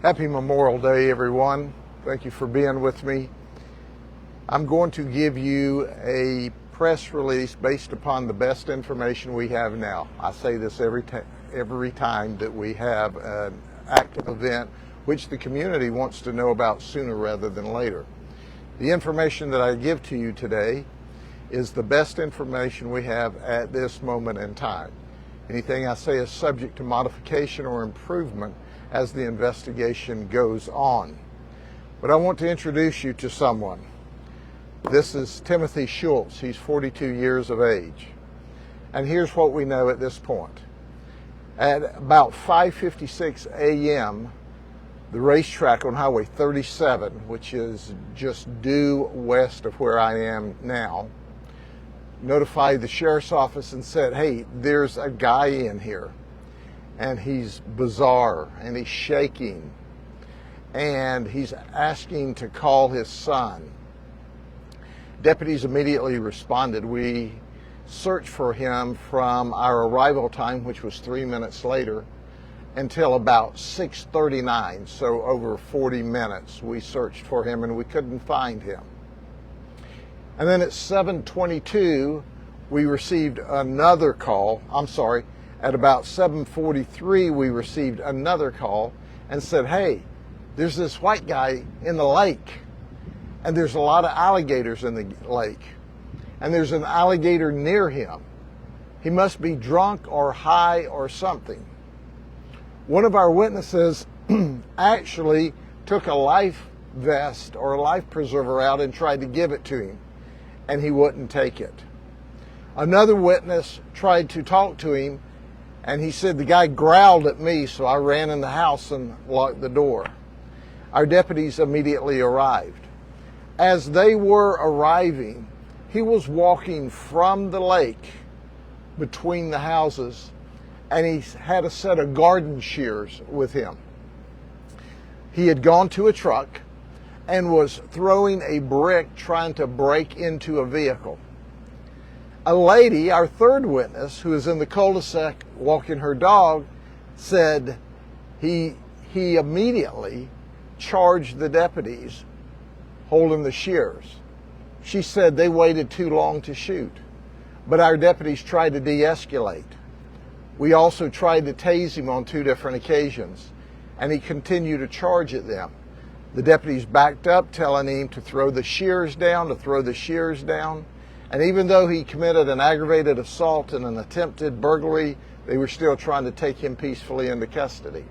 Happy Memorial Day, everyone. Thank you for being with me. I'm going to give you a press release based upon the best information we have now. I say this every time that we have an active event which the community wants to know about sooner rather than later. The information that I give to you today is the best information we have at this moment in time. Anything I say is subject to modification or improvement as the investigation goes on. But I want to introduce you to someone. This is Timothy Schultz. He's 42 years of age. And here's what we know at this point. At about 5:56 a.m., the racetrack on Highway 37, which is just due west of where I am now, notified the sheriff's office and said, hey, there's a guy in here. And he's bizarre, and he's shaking, and he's asking to call his son. Deputies immediately responded. We searched for him from our arrival time, which was 3 minutes later, until about 6:39, so over 40 minutes we searched for him and we couldn't find him. And then at 7:22, we received another call. At about 7:43, we received another call and said, hey, there's this white guy in the lake, and there's a lot of alligators in the lake, and there's an alligator near him. He must be drunk or high or something. One of our witnesses actually took a life vest or a life preserver out and tried to give it to him, and he wouldn't take it. Another witness tried to talk to him, and he said the guy growled at me, so I ran in the house and locked the door. Our deputies immediately arrived. As they were arriving, he was walking from the lake between the houses, and he had a set of garden shears with him. He had gone to a truck and was throwing a brick trying to break into a vehicle. A lady, our third witness, who is in the cul-de-sac walking her dog, said he immediately charged the deputies holding the shears. She said they waited too long to shoot, but our deputies tried to de-escalate. We also tried to tase him on 2 different occasions, and he continued to charge at them. The deputies backed up, telling him to throw the shears down, And even though he committed an aggravated assault and an attempted burglary, they were still trying to take him peacefully into custody.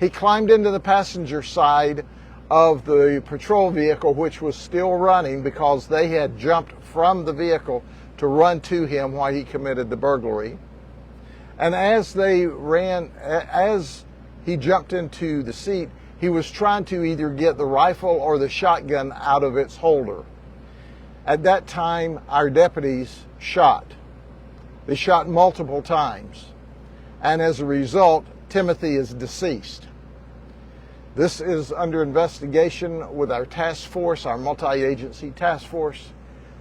He climbed into the passenger side of the patrol vehicle, which was still running because they had jumped from the vehicle to run to him while he committed the burglary. And as he jumped into the seat, he was trying to either get the rifle or the shotgun out of its holder. At that time, our deputies shot. They shot multiple times. And as a result, Timothy is deceased. This is under investigation with our task force, our multi-agency task force.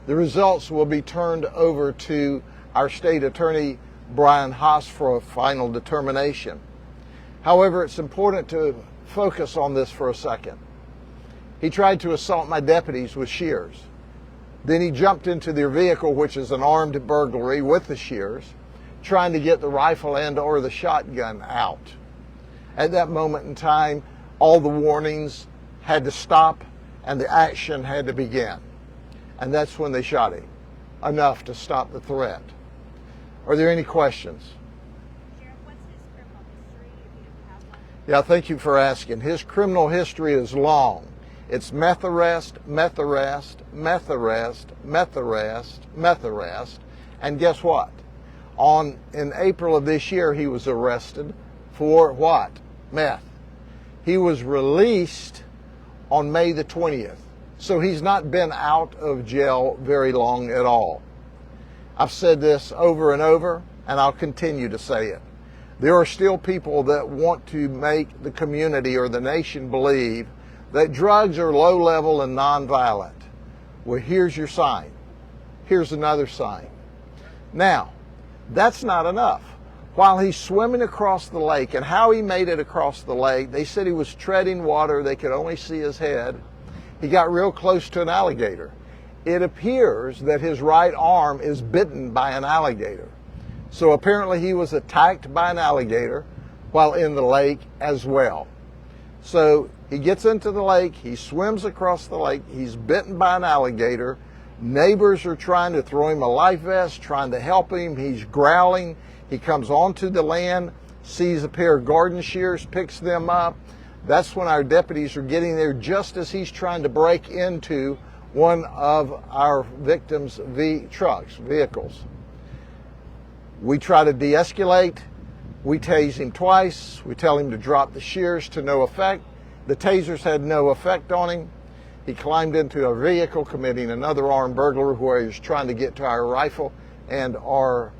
The results will be turned over to our state attorney, Brian Haas, for a final determination. However, it's important to focus on this for a second. He tried to assault my deputies with shears. Then he jumped into their vehicle, which is an armed burglary with the shears, trying to get the rifle and or the shotgun out. At that moment in time, all the warnings had to stop and the action had to begin. And that's when they shot him, enough to stop the threat. Are there any questions? Sheriff, what's his criminal history, if you have one? Yeah, thank you for asking. His criminal history is long. It's meth arrest, meth arrest, meth arrest, meth arrest, meth arrest. And guess what? In April of this year, he was arrested for what? Meth. He was released on May the 20th. So he's not been out of jail very long at all. I've said this over and over, and I'll continue to say it. There are still people that want to make the community or the nation believe that drugs are low level and nonviolent. Well, here's your sign. Here's another sign. Now, that's not enough. While he's swimming across the lake, and how he made it across the lake, they said he was treading water. They could only see his head. He got real close to an alligator. It appears that his right arm is bitten by an alligator. So apparently he was attacked by an alligator while in the lake as well. So he gets into the lake, he swims across the lake, he's bitten by an alligator. Neighbors are trying to throw him a life vest, trying to help him. He's growling. He comes onto the land, sees a pair of garden shears, picks them up. That's when our deputies are getting there just as he's trying to break into one of our victims' vehicles. We try to de-escalate. We tase him twice. We tell him to drop the shears, to no effect. The tasers had no effect on him. He climbed into a vehicle committing another armed burglary where he was trying to get to our rifle and our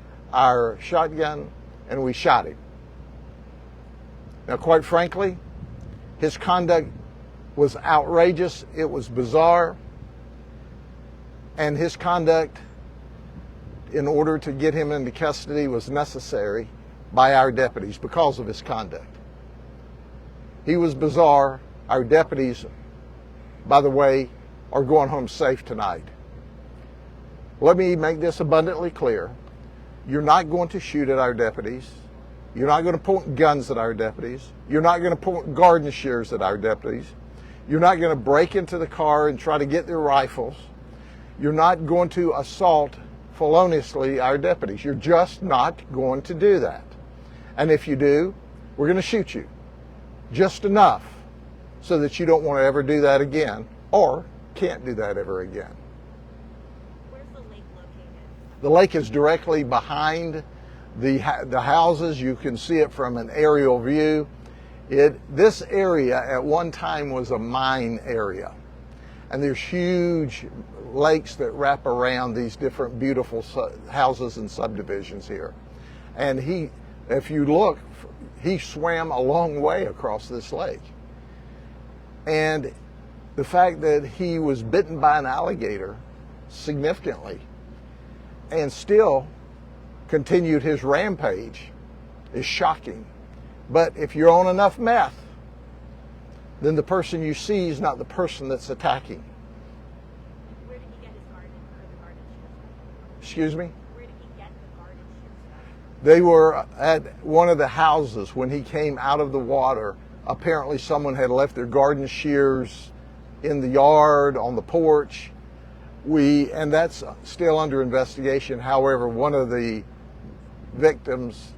shotgun, and we shot him. Now, quite frankly, his conduct was outrageous. It was bizarre. And his conduct, in order to get him into custody, was necessary by our deputies because of his conduct. He was bizarre. Our deputies, by the way, are going home safe tonight. Let me make this abundantly clear. You're not going to shoot at our deputies. You're not going to point guns at our deputies. You're not going to point garden shears at our deputies. You're not going to break into the car and try to get their rifles. You're not going to assault feloniously our deputies. You're just not going to do that. And if you do, we're going to shoot you. Just enough so that you don't want to ever do that again or can't do that ever again. Where's the lake located? The lake is directly behind the houses. You can see it from an aerial view. This area at one time was a mine area. And there's huge lakes that wrap around these different beautiful houses and subdivisions here. And if you look, he swam a long way across this lake. And the fact that he was bitten by an alligator significantly and still continued his rampage is shocking. But if you're on enough meth, then the person you see is not the person that's attacking. Where did he get his garden shears? Excuse me? Where did he get the garden shears? They were at one of the houses when he came out of the water. Apparently someone had left their garden shears in the yard, on the porch. And that's still under investigation. However, one of the victims,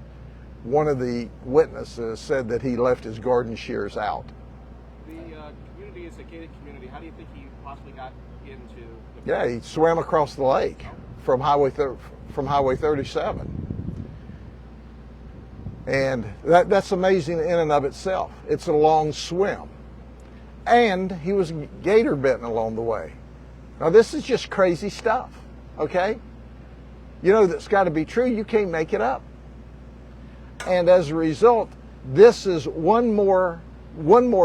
one of the witnesses, said that he left his garden shears out. The community is a gated community. How do you think he possibly got into the... Yeah, he swam across the lake from Highway 37. And that's amazing in and of itself. It's a long swim. And he was gator bitten along the way. Now, this is just crazy stuff, okay? You know, that's got to be true. You can't make it up. And as a result, this is one more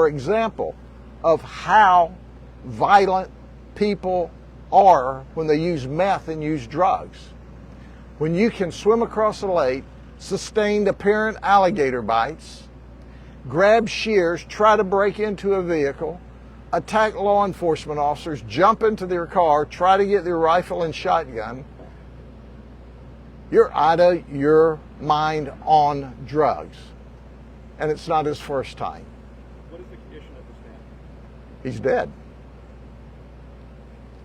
example of how violent people are when they use meth and use drugs. When you can swim across a lake, sustain apparent alligator bites, grab shears, try to break into a vehicle, attack law enforcement officers, jump into their car, try to get their rifle and shotgun, you're out of your mind on drugs. And it's not his first time. What is the condition of this man? He's dead.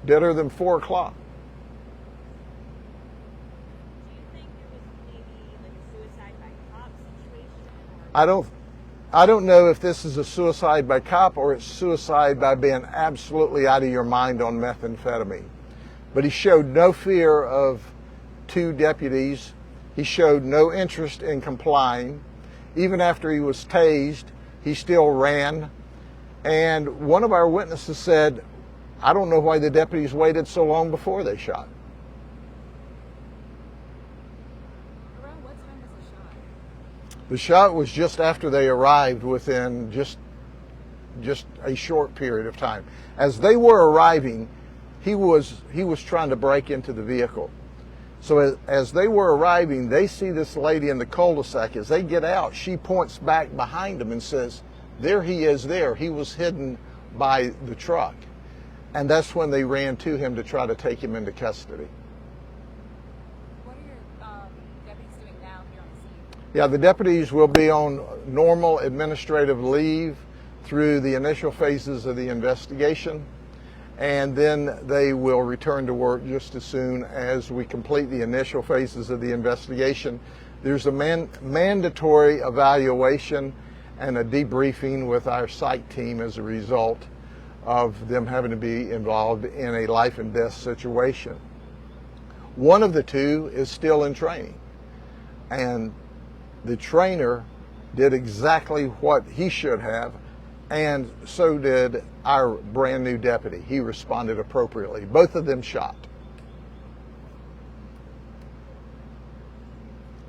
Deader than 4 o'clock. Do you think it was maybe like a suicide by cop situation? I don't know if this is a suicide by cop or it's suicide by being absolutely out of your mind on methamphetamine. But he showed no fear of 2 deputies. He showed no interest in complying. Even after he was tased, he still ran. And one of our witnesses said, I don't know why the deputies waited so long before they shot. Around what time was the shot? The shot was just after they arrived, within just a short period of time. As they were arriving, he was trying to break into the vehicle. So as they were arriving, they see this lady in the cul-de-sac. As they get out, she points back behind him and says, "There he is there. He was hidden by the truck." And that's when they ran to him to try to take him into custody. What are your deputies doing now here on the scene? Yeah, the deputies will be on normal administrative leave through the initial phases of the investigation, and then they will return to work just as soon as we complete the initial phases of the investigation. There's a mandatory evaluation and a debriefing with our psych team as a result of them having to be involved in a life and death situation. One of the two is still in training, and the trainer did exactly what he should have, and so did our brand new deputy. He responded appropriately. Both of them shot.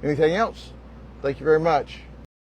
Anything else? Thank you very much.